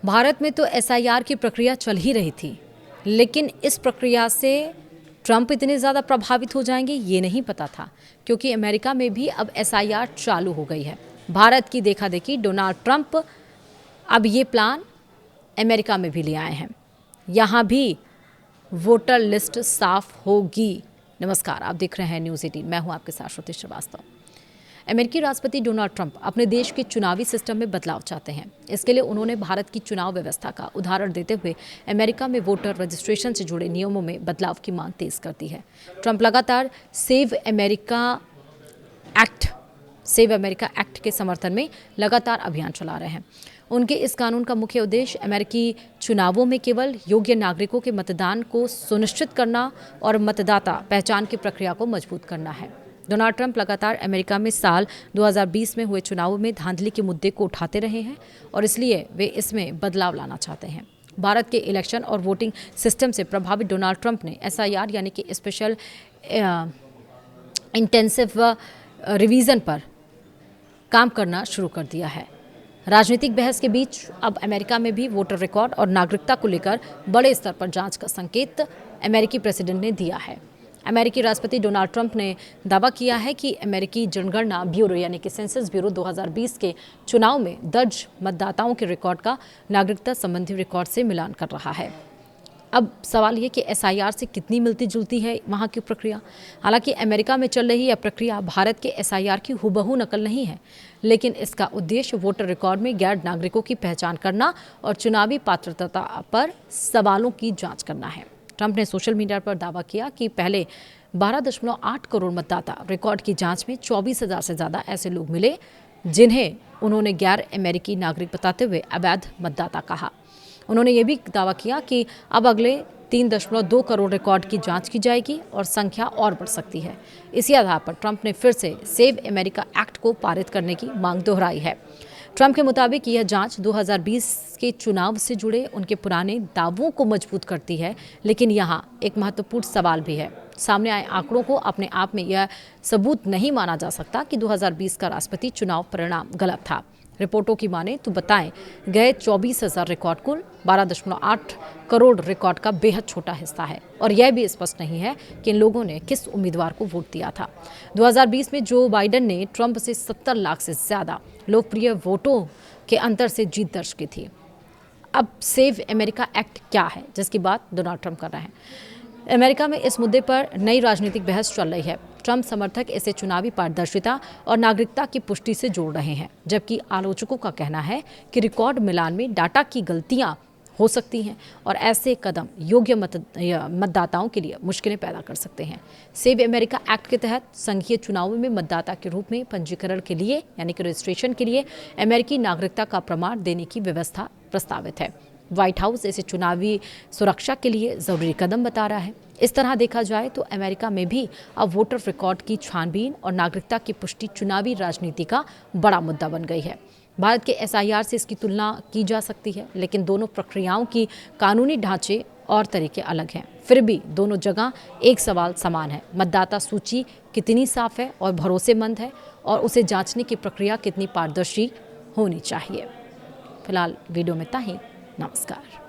भारत में तो एसआईआर की प्रक्रिया चल ही रही थी, लेकिन इस प्रक्रिया से ट्रंप इतने ज़्यादा प्रभावित हो जाएंगे ये नहीं पता था, क्योंकि अमेरिका में भी अब एसआईआर चालू हो गई है। भारत की देखा देखी डोनाल्ड ट्रंप अब ये प्लान अमेरिका में भी ले आए हैं। यहाँ भी वोटर लिस्ट साफ होगी। नमस्कार, आप देख रहे हैं न्यूज़ 18। मैं हूँ आपके साथ श्रुति श्रीवास्तव। अमेरिकी राष्ट्रपति डोनाल्ड ट्रंप अपने देश के चुनावी सिस्टम में बदलाव चाहते हैं। इसके लिए उन्होंने भारत की चुनाव व्यवस्था का उदाहरण देते हुए अमेरिका में वोटर रजिस्ट्रेशन से जुड़े नियमों में बदलाव की मांग तेज कर दी है। ट्रंप लगातार सेव अमेरिका एक्ट के समर्थन में लगातार अभियान चला रहे हैं। उनके इस कानून का मुख्य उद्देश्य अमेरिकी चुनावों में केवल योग्य नागरिकों के मतदान को सुनिश्चित करना और मतदाता पहचान की प्रक्रिया को मजबूत करना है। डोनाल्ड ट्रंप लगातार अमेरिका में साल 2020 में हुए चुनावों में धांधली के मुद्दे को उठाते रहे हैं और इसलिए वे इसमें बदलाव लाना चाहते हैं। भारत के इलेक्शन और वोटिंग सिस्टम से प्रभावित डोनाल्ड ट्रंप ने एसआईआर यानी कि स्पेशल इंटेंसिव रिवीजन पर काम करना शुरू कर दिया है। राजनीतिक बहस के बीच अब अमेरिका में भी वोटर रिकॉर्ड और नागरिकता को लेकर बड़े स्तर पर जांच का संकेत अमेरिकी प्रेसिडेंट ने दिया है। अमेरिकी राष्ट्रपति डोनाल्ड ट्रंप ने दावा किया है कि अमेरिकी जनगणना ब्यूरो यानी कि सेंसस ब्यूरो 2020 के चुनाव में दर्ज मतदाताओं के रिकॉर्ड का नागरिकता संबंधी रिकॉर्ड से मिलान कर रहा है। अब सवाल ये कि एसआईआर से कितनी मिलती जुलती है वहाँ की प्रक्रिया। हालांकि अमेरिका में चल रही यह प्रक्रिया भारत के एसआईआर की हुबहू नकल नहीं है, लेकिन इसका उद्देश्य वोटर रिकॉर्ड में गैर नागरिकों की पहचान करना और चुनावी पात्रता पर सवालों की जांच करना है। ट्रंप ने सोशल मीडिया पर दावा किया कि पहले 12.8 करोड़ मतदाता रिकॉर्ड की जांच में 24,000 से ज़्यादा ऐसे लोग मिले जिन्हें उन्होंने गैर अमेरिकी नागरिक बताते हुए अवैध मतदाता कहा। उन्होंने ये भी दावा किया कि अब अगले 3.2 करोड़ रिकॉर्ड की जांच की जाएगी और संख्या और बढ़ सकती है। इसी आधार पर ट्रंप ने फिर से सेव अमेरिका एक्ट को पारित करने की मांग दोहराई है। ट्रंप के मुताबिक यह जांच 2020 के चुनाव से जुड़े उनके पुराने दावों को मजबूत करती है, लेकिन यहाँ एक महत्वपूर्ण सवाल भी है। सामने आए आंकड़ों को अपने आप में यह सबूत नहीं माना जा सकता कि 2020 का राष्ट्रपति चुनाव परिणाम गलत था। रिपोर्टों की माने तो बताएं गए 24,000 रिकॉर्ड कुल 12.8 करोड़ रिकॉर्ड का बेहद छोटा हिस्सा है और यह भी स्पष्ट नहीं है कि इन लोगों ने किस उम्मीदवार को वोट दिया था। 2020 में जो बाइडेन ने ट्रंप से 70 लाख से ज़्यादा लोकप्रिय वोटों के अंतर से जीत दर्ज की थी। अब सेव अमेरिका एक्ट क्या है, जिसकी बात डोनाल्ड ट्रंप कर रहे हैं। अमेरिका में इस मुद्दे पर नई राजनीतिक बहस चल रही है। ट्रंप समर्थक इसे चुनावी पारदर्शिता और नागरिकता की पुष्टि से जोड़ रहे हैं, जबकि आलोचकों का कहना है कि रिकॉर्ड मिलान में डाटा की गलतियां हो सकती हैं और ऐसे कदम योग्य मतदाताओं के लिए मुश्किलें पैदा कर सकते हैं। सेव अमेरिका एक्ट के तहत संघीय चुनावों में मतदाता के रूप में पंजीकरण के लिए यानी कि रजिस्ट्रेशन के लिए अमेरिकी नागरिकता का प्रमाण देने की व्यवस्था प्रस्तावित है। व्हाइट हाउस इसे चुनावी सुरक्षा के लिए ज़रूरी कदम बता रहा है। इस तरह देखा जाए तो अमेरिका में भी अब वोटर रिकॉर्ड की छानबीन और नागरिकता की पुष्टि चुनावी राजनीति का बड़ा मुद्दा बन गई है। भारत के एसआईआर से इसकी तुलना की जा सकती है, लेकिन दोनों प्रक्रियाओं की कानूनी ढांचे और तरीके अलग हैं। फिर भी दोनों जगह एक सवाल समान है, मतदाता सूची कितनी साफ है और भरोसेमंद है और उसे जांचने की प्रक्रिया कितनी पारदर्शी होनी चाहिए। फिलहाल वीडियो में इतना ही। नमस्कार।